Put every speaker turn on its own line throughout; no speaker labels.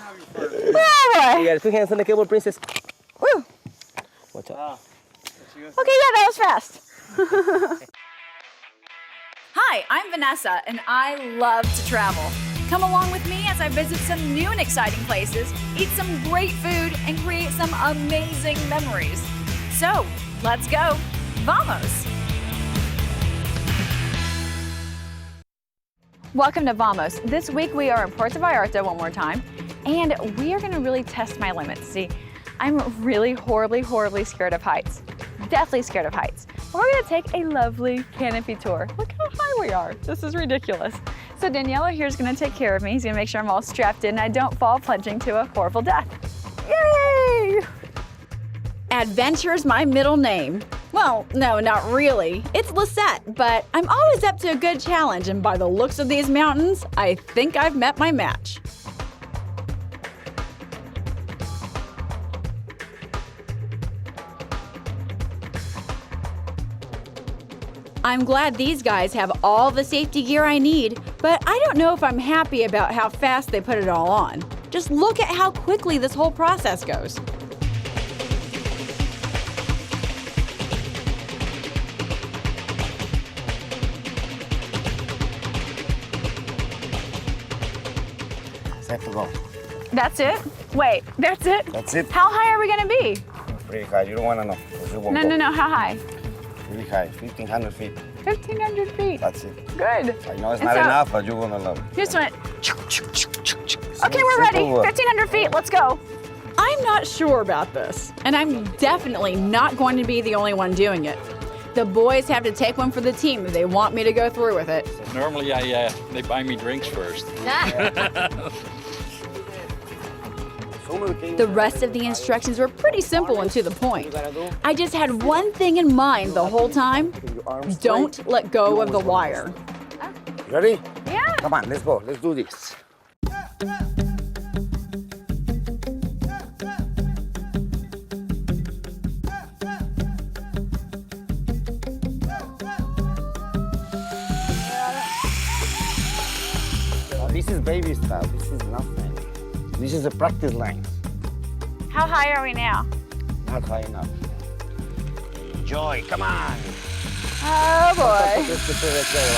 Oh boy.
You got 2 hands on the cable, princess.
Woo.
Watch out.
Okay, yeah, that was fast.
Hi, I'm Vanessa, and I love to travel. Come along with me as I visit some new and exciting places, eat some great food, and create some amazing memories. So, let's go. Vamos! Welcome to Vamos. This week we are in Puerto Vallarta one more time, and we are gonna really test my limits. See, I'm really horribly scared of heights. Deathly scared of heights. But we're gonna take a lovely canopy tour. Look how high we are. This is ridiculous. So Daniela here is gonna take care of me. He's gonna make sure I'm all strapped in and I don't fall plunging to a horrible death. Yay! Adventure's my middle name. Well, no, not really. It's Lisette, but I'm always up to a good challenge, and by the looks of these mountains, I think I've met my match. I'm glad these guys have all the safety gear I need, but I don't know if I'm happy about how fast they put it all on. Just look at how quickly this whole process goes.
Have to go.
That's it? Wait, that's it?
That's it.
How high are we gonna be?
Pretty high. You don't want to know. 'Cause you won't go.
No, how high?
Really high. 1,500 feet.
1,500 feet.
That's it.
Good.
I know it's
And
not
so-
enough, but you're gonna love it.
Just went. Okay, we're ready.
Simple work.
1,500 feet. Let's go.
I'm not sure about this, and I'm definitely not going to be the only one doing it. The boys have to take one for the team if they want me to go through with it.
Normally, they buy me drinks first.
The rest of the instructions were pretty simple and to the point. I just had one thing in mind the whole time. Don't let go of the wire.
Ready?
Yeah.
Come on, let's go. Let's do this. This is baby stuff. This is nothing. This is a practice line.
How high are we now?
Not high enough. Enjoy. Come on.
Oh boy.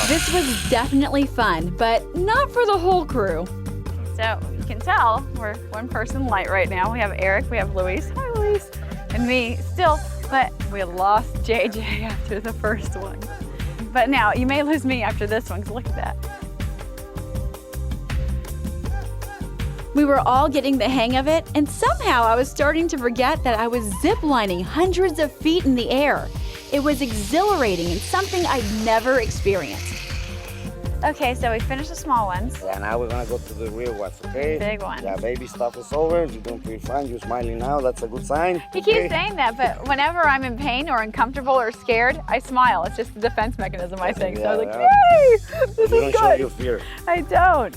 This was definitely fun, but not for the whole crew.
So you can tell we're one person light right now. We have Eric, we have Luis, hi Luis, and me still, but we lost JJ after the first one. But now you may lose me after this one, because look at that.
We were all getting the hang of it, and somehow I was starting to forget that I was ziplining hundreds of feet in the air. It was exhilarating and something I'd never experienced.
Okay, so we finished the small ones.
Yeah, now we're gonna go to the real ones, okay?
Big ones.
Yeah, baby stuff is over. You're doing pretty fine. You're smiling now. That's a good sign.
He keeps saying that, but whenever I'm in pain or uncomfortable or scared, I smile. It's just a defense mechanism, I think. So I was like, yay, this
You
is
don't
good.
show your fear.
I don't.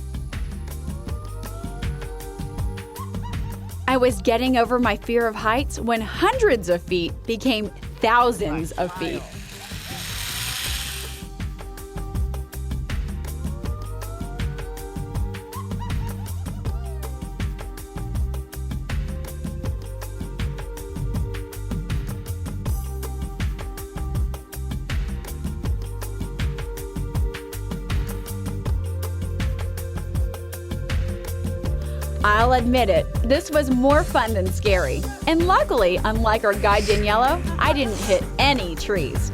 I was getting over my fear of heights when hundreds of feet became thousands of feet. I'll admit it, this was more fun than scary. And luckily, unlike our guide Daniela, I didn't hit any trees.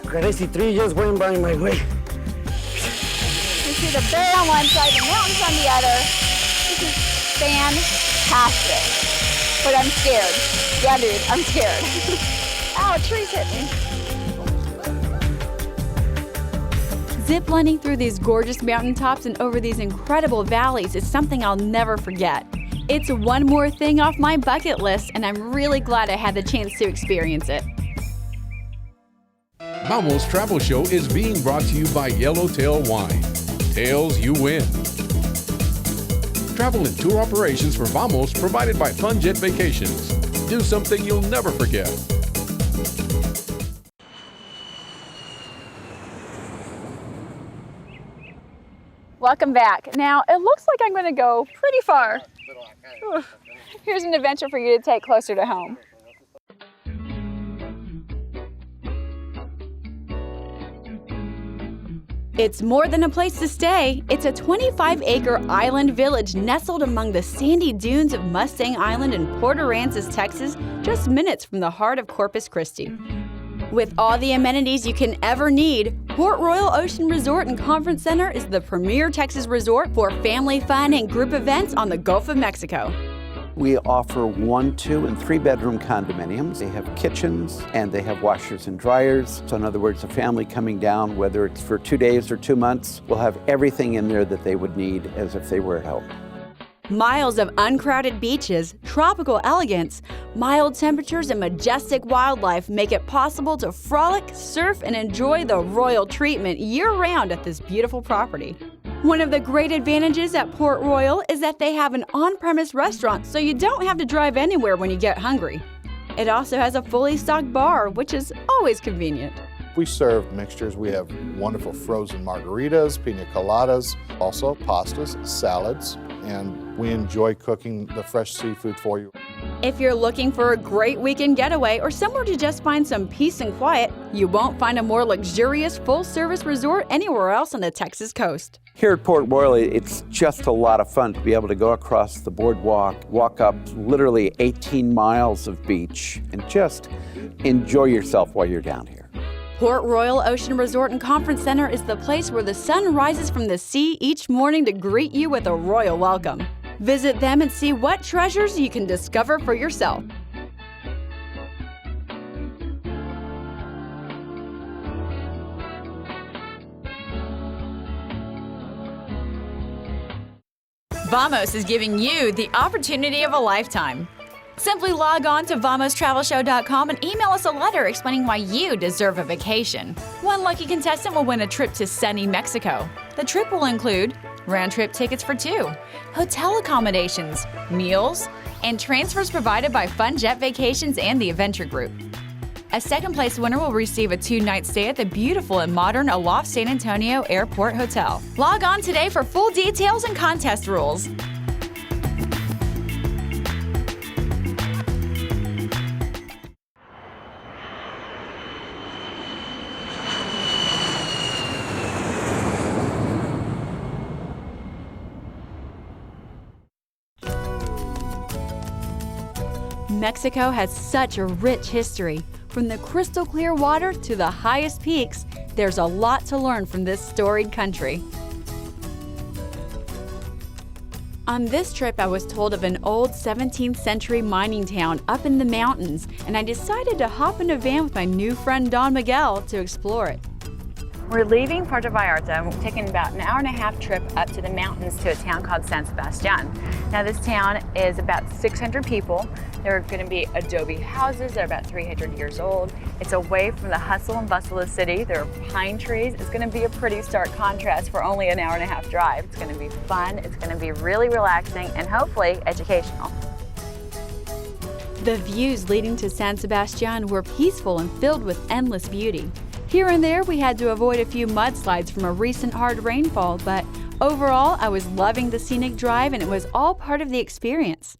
Crazy tree just went by my way.
You see the bear on one side, the mountains on the other. This is fantastic. But I'm scared. Yeah, dude, I'm scared. Ow, a tree's hit me.
Ziplining through these gorgeous mountaintops and over these incredible valleys is something I'll never forget. It's one more thing off my bucket list, and I'm really glad I had the chance to experience it.
Vamos Travel Show is being brought to you by Yellowtail Wine. Tails you win. Travel and tour operations for Vamos provided by Fun Jet Vacations. Do something you'll never forget.
Welcome back. Now, it looks like I'm gonna go pretty far. Whew. Here's an adventure for you to take closer to home.
It's more than a place to stay. It's a 25-acre island village nestled among the sandy dunes of Mustang Island in Port Aransas, Texas, just minutes from the heart of Corpus Christi. With all the amenities you can ever need, Port Royal Ocean Resort and Conference Center is the premier Texas resort for family fun and group events on the Gulf of Mexico.
We offer 1, 2, and 3-bedroom condominiums. They have kitchens and they have washers and dryers. So in other words, a family coming down, whether it's for 2 days or 2 months, will have everything in there that they would need as if they were at home.
Miles of uncrowded beaches, tropical elegance, mild temperatures, and majestic wildlife make it possible to frolic, surf, and enjoy the royal treatment year-round at this beautiful property. One of the great advantages at Port Royal is that they have an on-premise restaurant, so you don't have to drive anywhere when you get hungry. It also has a fully stocked bar, which is always convenient.
We serve mixtures. We have wonderful frozen margaritas, pina coladas, also pastas, salads, and we enjoy cooking the fresh seafood for you.
If you're looking for a great weekend getaway or somewhere to just find some peace and quiet, you won't find a more luxurious full-service resort anywhere else on the Texas coast.
Here at Port Royal, it's just a lot of fun to be able to go across the boardwalk, walk up literally 18 miles of beach, and just enjoy yourself while you're down here.
Port Royal Ocean Resort and Conference Center is the place where the sun rises from the sea each morning to greet you with a royal welcome. Visit them and see what treasures you can discover for yourself. Vamos is giving you the opportunity of a lifetime. Simply log on to VamosTravelShow.com and email us a letter explaining why you deserve a vacation. One lucky contestant will win a trip to sunny Mexico. The trip will include round-trip tickets for 2, hotel accommodations, meals, and transfers provided by Fun Jet Vacations and the Adventure Group. A second-place winner will receive a 2-night stay at the beautiful and modern Aloft San Antonio Airport Hotel. Log on today for full details and contest rules. Mexico has such a rich history. From the crystal clear water to the highest peaks, there's a lot to learn from this storied country. On this trip, I was told of an old 17th century mining town up in the mountains, and I decided to hop in a van with my new friend Don Miguel to explore it.
We're leaving Puerto Vallarta and we're taking about an hour-and-a-half trip up to the mountains to a town called San Sebastian. Now this town is about 600 people. There are going to be adobe houses that are about 300 years old. It's away from the hustle and bustle of the city. There are pine trees. It's going to be a pretty stark contrast for only an hour-and-a-half drive. It's going to be fun, it's going to be really relaxing, and hopefully educational.
The views leading to San Sebastian were peaceful and filled with endless beauty. Here and there, we had to avoid a few mudslides from a recent hard rainfall, but overall, I was loving the scenic drive and it was all part of the experience.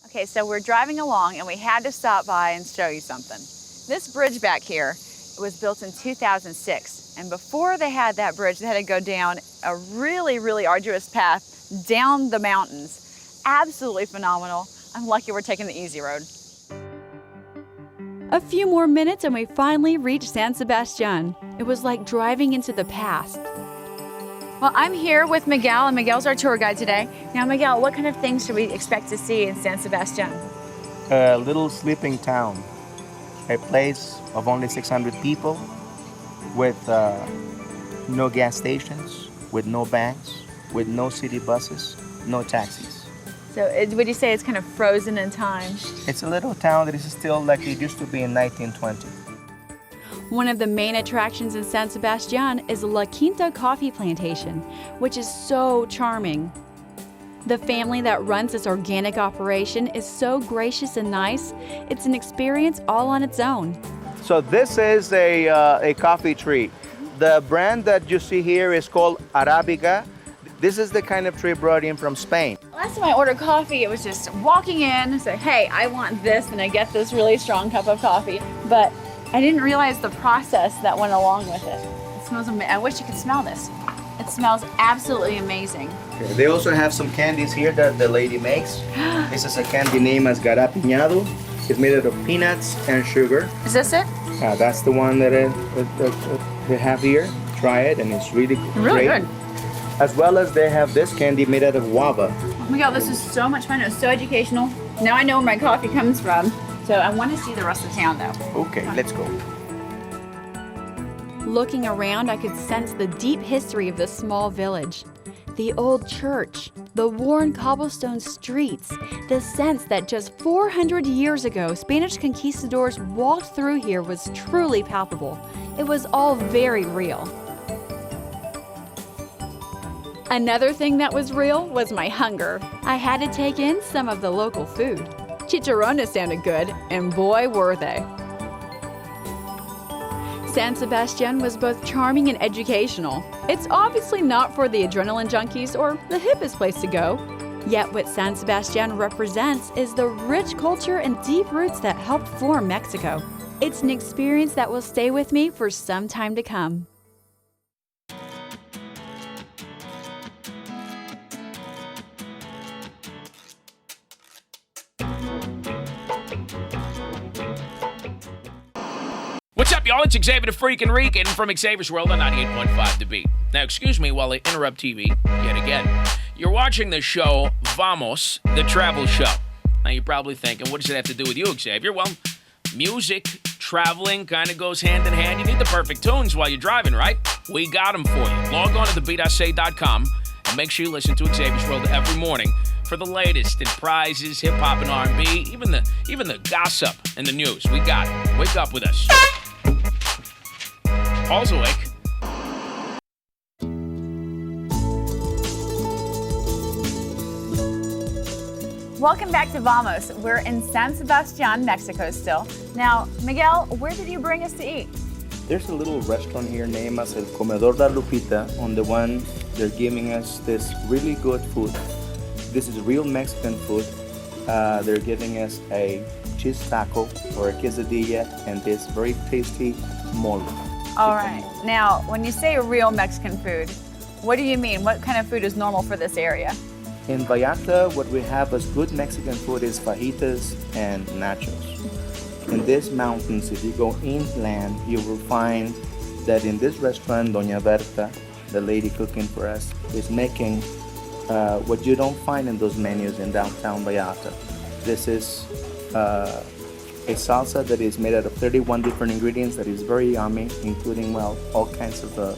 Okay, so we're driving along and we had to stop by and show you something. This bridge back here was built in 2006, and before they had that bridge, they had to go down a really, really arduous path down the mountains. Absolutely phenomenal. I'm lucky we're taking the easy road.
A few more minutes and we finally reached San Sebastian. It was like driving into the past.
Well, I'm here with Miguel, and Miguel's our tour guide today. Now, Miguel, what kind of things should we expect to see in San Sebastian?
A little sleeping town, a place of only 600 people with no gas stations, with no banks, with no city buses, no taxis.
So would you say it's kind of frozen in time?
It's a little town that is still like it used to be in 1920.
One of the main attractions in San Sebastian is La Quinta Coffee Plantation, which is so charming. The family that runs this organic operation is so gracious and nice. It's an experience all on its own.
So this is a coffee tree. The brand that you see here is called Arabica,
This is the kind of tree brought in from Spain.
Last time I ordered coffee, it was just walking in, say, hey, I want this, and I get this really strong cup of coffee. But I didn't realize the process that went along with it. It smells amazing. I wish you could smell this. It smells absolutely amazing.
Okay, they also have some candies here that the lady makes. This is a candy named as Garapiñado. It's made out of peanuts and sugar.
Is this it?
That's the one that they have here. Try it, and it's really
Really
great.
good.
As well as they have this candy made out of guava.
Oh my God, this is so much fun. It was so educational. Now I know where my coffee comes from. So I want to see the rest of town though.
Okay, let's go.
Looking around, I could sense the deep history of this small village. The old church, the worn cobblestone streets, the sense that just 400 years ago, Spanish conquistadors walked through here was truly palpable. It was all very real. Another thing that was real was my hunger. I had to take in some of the local food. Chicharrones sounded good, and boy were they. San Sebastian was both charming and educational. It's obviously not for the adrenaline junkies or the hippest place to go. Yet what San Sebastian represents is the rich culture and deep roots that helped form Mexico. It's an experience that will stay with me for some time to come.
What's up, y'all? It's Xavier the Freakin' Reekin from Xaviers World on 98.5 The Beat. Now, excuse me while I interrupt TV yet again. You're watching the show Vamos, the travel show. Now, you're probably thinking, what does it have to do with you, Xavier? Well, music, traveling kind of goes hand in hand. You need the perfect tunes while you're driving, right? We got them for you. Log on to thebeatsa.com and make sure you listen to Xaviers World every morning for the latest in prizes, hip-hop and R&B, even the gossip and the news. We got it. Wake up with us. Paul's awake.
Welcome back to Vamos. We're in San Sebastian, Mexico still. Now, Miguel, where did you bring us to eat?
There's a little restaurant here named as El Comedor La Lupita. On the one, they're giving us this really good food. This is real Mexican food. They're giving us a cheese taco or a quesadilla and this very tasty mole.
All right. Now, when you say real Mexican food, what do you mean? What kind of food is normal for this area?
In Vallarta, what we have as good Mexican food is fajitas and nachos. In these mountains, if you go inland, you will find that in this restaurant, Doña Berta, the lady cooking for us, is making what you don't find in those menus in downtown Vallarta. This is a salsa that is made out of 31 different ingredients that is very yummy, including, well, all kinds of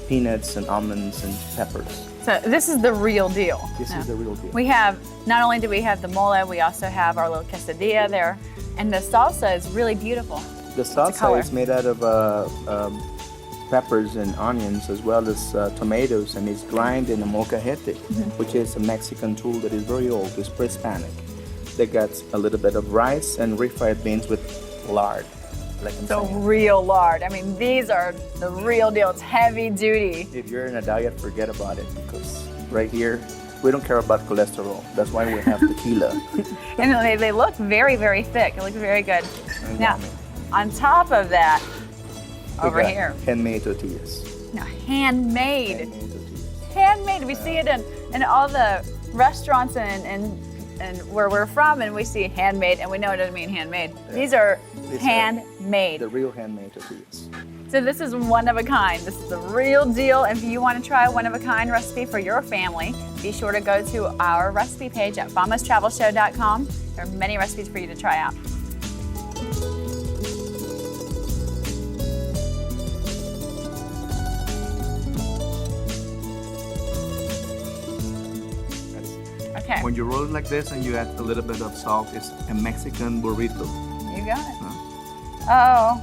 peanuts and almonds and peppers.
So this is the real deal.
This is the real deal.
We have, not only do we have the mole, we also have our little quesadilla there. And the salsa is really beautiful.
The salsa is made out of peppers and onions as well as tomatoes, and it's grind in a molcajete, which is a Mexican tool that is very old. It's pre-Hispanic. They got a little bit of rice and refried beans with lard. Like
the real lard. I mean, these are the real deal. It's heavy duty.
If you're in a diet, forget about it, because right here, we don't care about cholesterol. That's why we have tequila.
And they look very, very thick. It looks very good. Now, on top of that, over here.
Handmade tortillas.
Now, handmade. Handmade. We see it in all the restaurants and where we're from, and we see handmade, and we know it doesn't mean handmade. Yeah. These are handmade.
The real handmade tortillas.
So this is one of a kind. This is the real deal. If you want to try a one of a kind recipe for your family, be sure to go to our recipe page at famostravelshow.com. There are many recipes for you to try out. Okay.
When you roll it like this and you add a little bit of salt, it's a Mexican burrito.
You got it. Oh,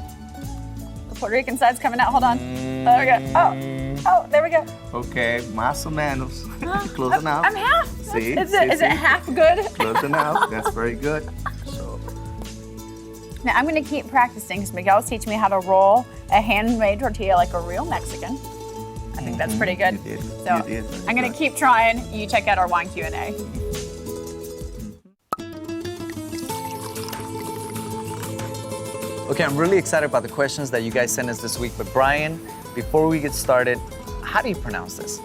the Puerto Rican side's coming out. Hold on. There we go. Oh, there we go.
Okay, más o menos. Close enough.
I'm half.
See?
Is it half good?
Close enough. That's very good. So.
Now I'm going to keep practicing because Miguel's teaching me how to roll a handmade tortilla like a real Mexican. I think that's pretty good.
You did.
So
You did.
I'm gonna keep trying. You check out our wine Q&A.
Okay, I'm really excited about the questions that you guys sent us this week. But Brian, before we get started, how do you pronounce this?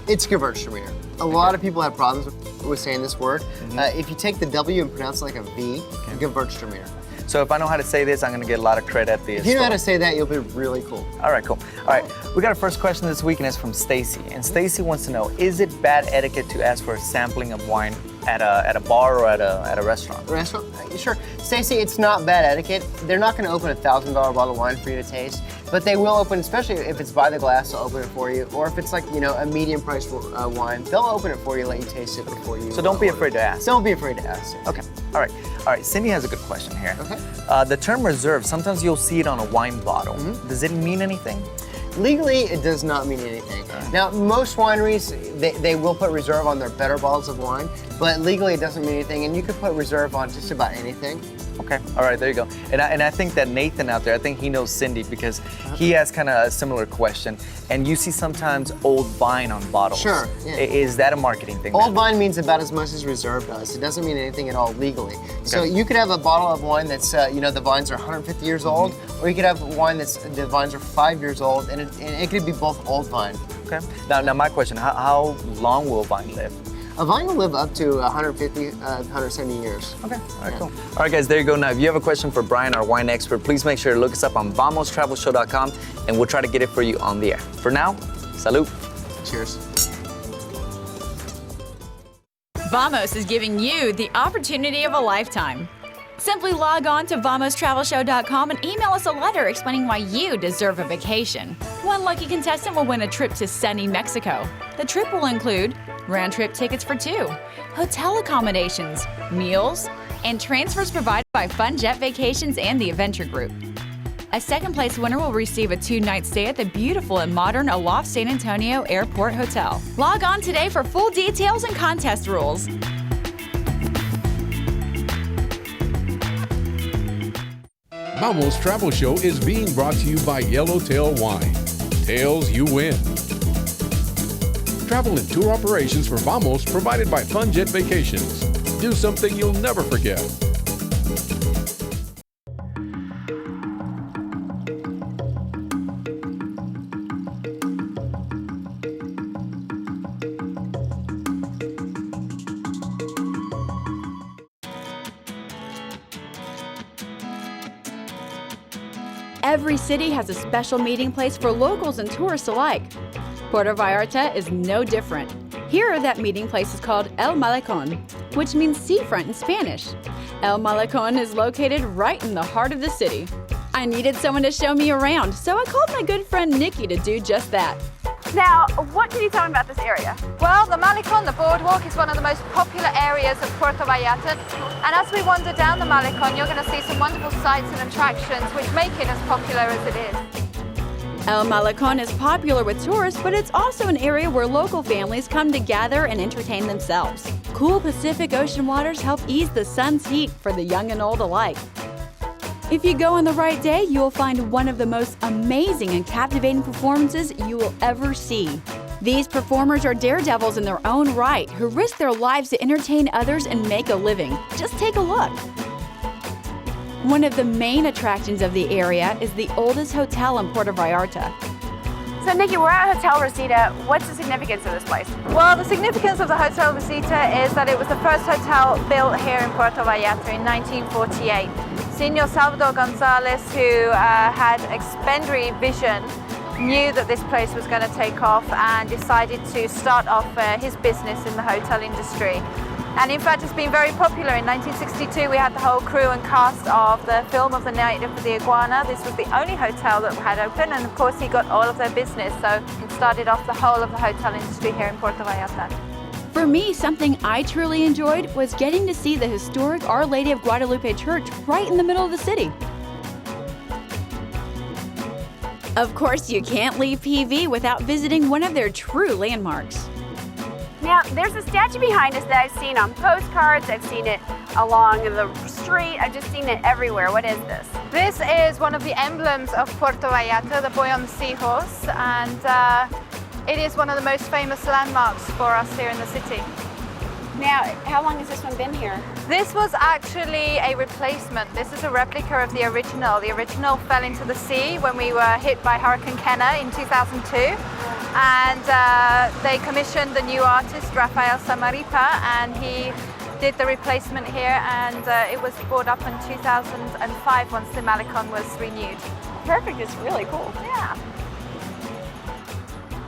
It's Gewürztraminer. A lot of people have problems with saying this word. If you take the W and pronounce it like a V, Gewürztraminer.
So if I know how to say this, I'm gonna get a lot of credit at the
If you know
store.
how to say that, you'll be really cool.
All right, cool. All right, we got our first question this week, and it's from Stacy. And Stacy wants to know: is it bad etiquette to ask for a sampling of wine at a bar or at a restaurant?
Restaurant? Sure. Stacey, it's not bad etiquette. They're not going to open a $1,000 bottle of wine for you to taste, but they will open, especially if it's by the glass, they'll open it for you. Or if it's like, you know, a medium price wine, they'll open it for you, let you taste it before you.
So don't be
order.
afraid to ask.
Don't be afraid to ask.
Okay. All right. All right. Cindy has a good question here.
Okay.
The term reserve, sometimes you'll see it on a wine bottle. Does it mean anything?
Legally, it does not mean anything. Now, most wineries, they will put reserve on their better bottles of wine, but legally it doesn't mean anything, and you could put reserve on just about anything.
Okay. All right. There you go. And I think that Nathan out there, I think he knows Cindy because he has kind of a similar question. And you see sometimes old vine on bottles.
Sure, yeah.
Is that a marketing thing?
Old vine means about as much as reserve does. It doesn't mean anything at all legally. So you could have a bottle of wine that's, you know, the vines are 150 years old, or you could have wine that's, the vines are 5 years old, and it could be both old vine.
Okay. Now my question: how long will a vine live?
A vine will live up to 150, 170 years.
Okay. All right. Cool. All right, guys. There you go. Now, if you have a question for Brian, our wine expert, please make sure to look us up on VamosTravelShow.com, and we'll try to get it for you on the air. For now, salud.
Cheers.
Vamos is giving you the opportunity of a lifetime. Simply log on to VamosTravelShow.com and email us a letter explaining why you deserve a vacation. One lucky contestant will win a trip to sunny Mexico. The trip will include round-trip tickets for 2, hotel accommodations, meals, and transfers provided by Fun Jet Vacations and the Adventure Group. A second-place winner will receive a 2-night stay at the beautiful and modern Aloft San Antonio Airport Hotel. Log on today for full details and contest rules.
Vamos Travel Show is being brought to you by Yellowtail Wine. Tails you win. Travel and tour operations for Vamos provided by Fun Jet Vacations. Do something you'll never forget.
Every city has a special meeting place for locals and tourists alike. Puerto Vallarta is no different. Here, that meeting place is called El Malecon, which means seafront in Spanish. El Malecon is located right in the heart of the city. I needed someone to show me around, so I called my good friend Nikki to do just that.
Now, what can you tell me about this area?
Well, the Malecon, the boardwalk, is one of the most popular areas of Puerto Vallarta. And as we wander down the Malecon, you're going to see some wonderful sights and attractions which make it as popular as it is.
El Malecon is popular with tourists, but it's also an area where local families come to gather and entertain themselves. Cool Pacific Ocean waters help ease the sun's heat for the young and old alike. If you go on the right day, you will find one of the most amazing and captivating performances you will ever see. These performers are daredevils in their own right who risk their lives to entertain others and make a living. Just take a look. One of the main attractions of the area is the oldest hotel in Puerto Vallarta.
So Nikki, we're at Hotel Rosita. What's the significance of this place?
Well, the significance of the Hotel Rosita is that it was the first hotel built here in Puerto Vallarta in 1948. Senor Salvador Gonzalez, who had extraordinary vision, knew that this place was going to take off and decided to start off his business in the hotel industry. And in fact, it's been very popular. In 1962, we had the whole crew and cast of the film of The Night of the Iguana. This was the only hotel that had open, and of course, he got all of their business. So it started off the whole of the hotel industry here in Puerto Vallarta.
For me, something I truly enjoyed was getting to see the historic Our Lady of Guadalupe Church right in the middle of the city. Of course, you can't leave PV without visiting one of their true landmarks.
Now, there's a statue behind us that I've seen on postcards, I've seen it along the street, I've just seen it everywhere. What is this?
This is one of the emblems of Puerto Vallarta, the boy on the seahorse, and It is one of the most famous landmarks for us here in the city.
Now, how long has this one been here?
This was actually a replacement. This is a replica of the original. The original fell into the sea when we were hit by Hurricane Kenna in 2002. And they commissioned the new artist, Rafael Samaripa, and he did the replacement here, and it was brought up in 2005 once the Malecon was renewed.
Perfect, it's really cool.
Yeah.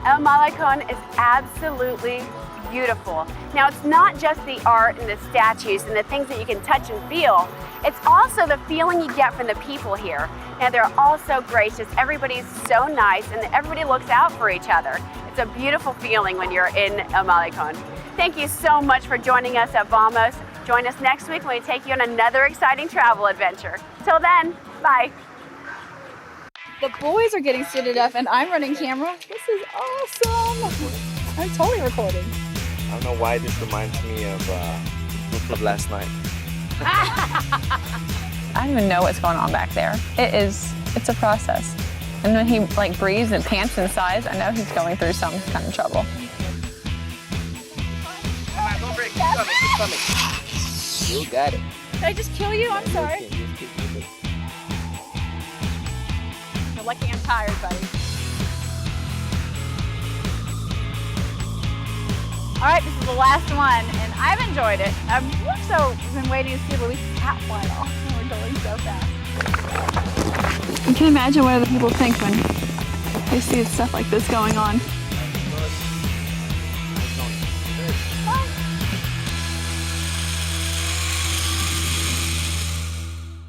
El Malecon is absolutely beautiful. Now, it's not just the art and the statues and the things that you can touch and feel, it's also the feeling you get from the people here. Now, they're all so gracious, everybody's so nice, and everybody looks out for each other. It's a beautiful feeling when you're in El Malecon. Thank you so much for joining us at Vamos. Join us next week when we take you on another exciting travel adventure. Till then, bye.
The boys are getting suited up and I'm running camera. This is awesome. I'm totally recording.
I don't know why this reminds me of last night.
I don't even know what's going on back there. It's a process. And when he like breathes and pants inside, I know he's going through some kind of trouble.
Come on, don't break. Keep coming. You got it.
Did I just kill you? I'm sorry. You're lucky I'm tired, buddy. All right, this is the last one, and I've enjoyed it. I've also been waiting to see Luis's hat fly off, and we're going so fast. I can imagine what other people think when they see stuff like this going on.